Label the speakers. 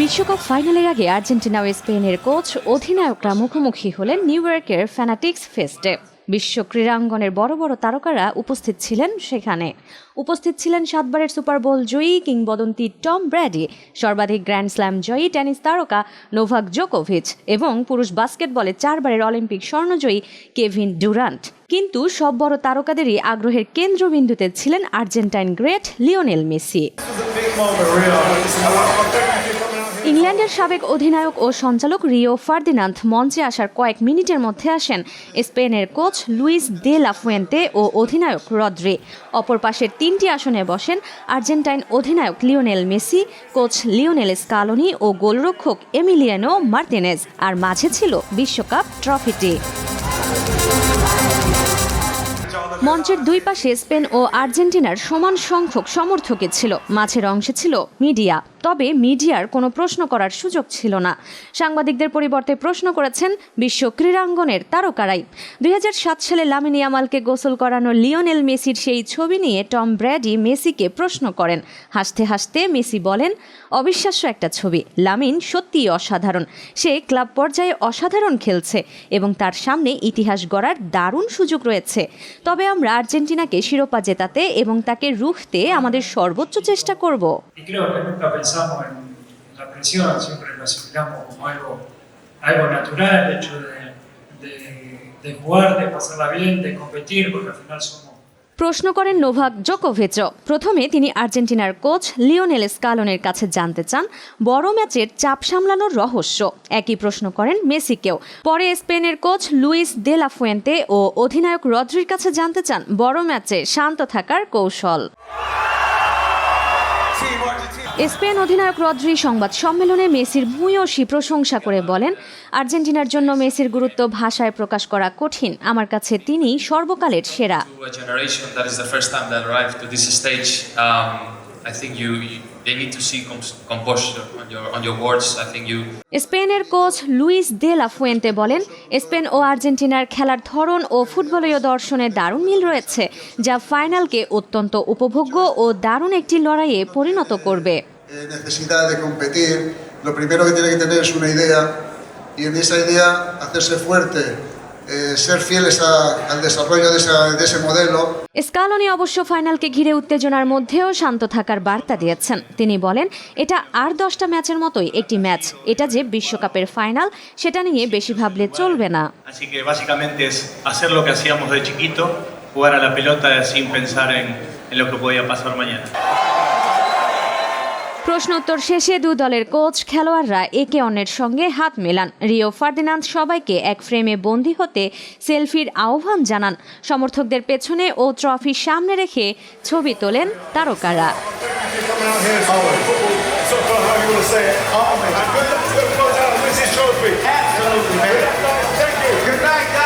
Speaker 1: বিশ্বকাপ ফাইনালের আগে আর্জেন্টিনা ও স্পেনের কোচ অধিনায়করা মুখোমুখি হলেন নিউ ইয়র্কের ফ্যানাটিক্স ফেস্টে। বিশ্ব ক্রীড়াঙ্গনের বড় বড় তারকারা উপস্থিত ছিলেন সেখানে। উপস্থিত ছিলেন 7 বারের সুপার বোল জয়ী কিংবদন্তি টম ব্র্যাডি, সর্বাধিক গ্র্যান্ড স্ল্যাম জয়ী টেনিস তারকা নোভাক জোকোভিচ এবং পুরুষ বাস্কেটবলে 4 বারের অলিম্পিক স্বর্ণজয়ী কেভিন ডুরান্ট। কিন্তু সব বড় তারকাদেরই আগ্রহের কেন্দ্রবিন্দুতে ছিলেন আর্জেন্টাইন গ্রেট লিওনেল মেসি। ইংল্যান্ডের সাবেক অধিনায়ক ও সঞ্চালক রিও ফার্দিনান্দ মঞ্চে আসার কয়েক মিনিটের মধ্যে আসেন স্পেনের coach Luis de la Fuente ও অধিনায়ক রদ্রি। অপর পাশের 3টি আসনে বসেন আর্জেন্টাইন অধিনায়ক Lionel Messi, coach Lionel Scaloni ও গোলরক্ষক এমিলিয়ানো মার্তিনেজ। আর মাঝে ছিল বিশ্বকাপ ট্রফিটি। মঞ্চের দুই পাশে স্পেন ও আর্জেন্টিনার সমান সংখ্যক সমর্থকই ছিল। মাঝের অংশে ছিল মিডিয়া, তবে মিডিয়ার কোনো প্রশ্ন করার সুযোগ ছিল না। সাংবাদিকদের পরিবর্তে প্রশ্ন করেছেন বিশ্ব ক্রীড়াঙ্গনের তারকারাই। 2007 সালে লামিন ইয়ামালকে গোসল করানো লিওনেল মেসির সেই ছবি নিয়ে টম ব্র্যাডি মেসিকে প্রশ্ন করেন। হাসতে হাসতে মেসি বলেন, অবিশ্বাস্য একটা ছবি, লামিন সত্যিই অসাধারণ। সে ক্লাব পর্যায়ে অসাধারণ খেলছে এবং তার সামনে ইতিহাস গড়ার দারুণ সুযোগ রয়েছে। তবে আমরা আর্জেন্টিনাকে শিরোপা জেতাতে এবং তাকে রুখতে আমাদের সর্বোচ্চ চেষ্টা করব।
Speaker 2: Pensamos en la presión, siempre lo asimilamos como algo natural, el hecho de jugar, de pasarla bien, de competir, porque al final somos.
Speaker 1: প্রশ্ন করেন নোভাক জোকোভিচও। প্রথমে তিনি আর্জেন্টিনার কোচ লিওনেল স্কালোনের কাছে জানতে চান বড় ম্যাচের চাপ সামলানোর রহস্য। একই প্রশ্ন করেন মেসিকেও। পরে স্পেনের coach Luis de la Fuente ও অধিনায়ক রদ্রির কাছে জানতে চান বড় ম্যাচে শান্ত থাকার কৌশল। স্পেন অধিনায়ক রদ্রি সংবাদ সম্মেলনে মেসির ভূয়সী প্রশংসা করে বলেন, আর্জেন্টিনার জন্য মেসির গুরুত্ব ভাষায় প্রকাশ করা কঠিন। আমার কাছে তিনি সর্বকালের সেরা। স্পেনের coach Luis de la Fuente বলেন, স্পেন ও আর্জেন্টিনার খেলার ধরন ও ফুটবলীয় দর্শনে দারুণ মিল রয়েছে, যা ফাইনালকে অত্যন্ত উপভোগ্য ও দারুণ একটি লড়াইয়ে পরিণত করবে।
Speaker 3: Necesidad de competir, lo primero que tiene que tener es una idea y en esa idea hacerse fuerte, ser fieles al desarrollo de ese modelo.
Speaker 1: Scaloni অবশ্য ফাইনালকে ঘিরে উত্তেজনার মধ্যেও শান্ত থাকার বার্তা দিয়েছেন। তিনি বলেন, এটা আর 10টা ম্যাচের মতোই একটি ম্যাচ। এটা যে বিশ্বকাপের ফাইনাল সেটা নিয়ে বেশি ভাবলে চলবে না।
Speaker 4: Así que básicamente es hacer lo que hacíamos de chiquito, jugar a la pelota sin pensar en lo que podía pasar mañana.
Speaker 1: প্রশ্ন উত্তর শেষে দুই দলের কোচ খেলোয়াড়রা একে অন্যের সঙ্গে হাত মেলান। রিও ফার্দিনান্দ সবাইকে এক ফ্রেমে বন্দী হতে সেলফির আহ্বান জানান। সমর্থকদের পেছনে ও ট্রফি সামনে রেখে ছবি তোলেন তারকারা।
Speaker 3: Good night, guys.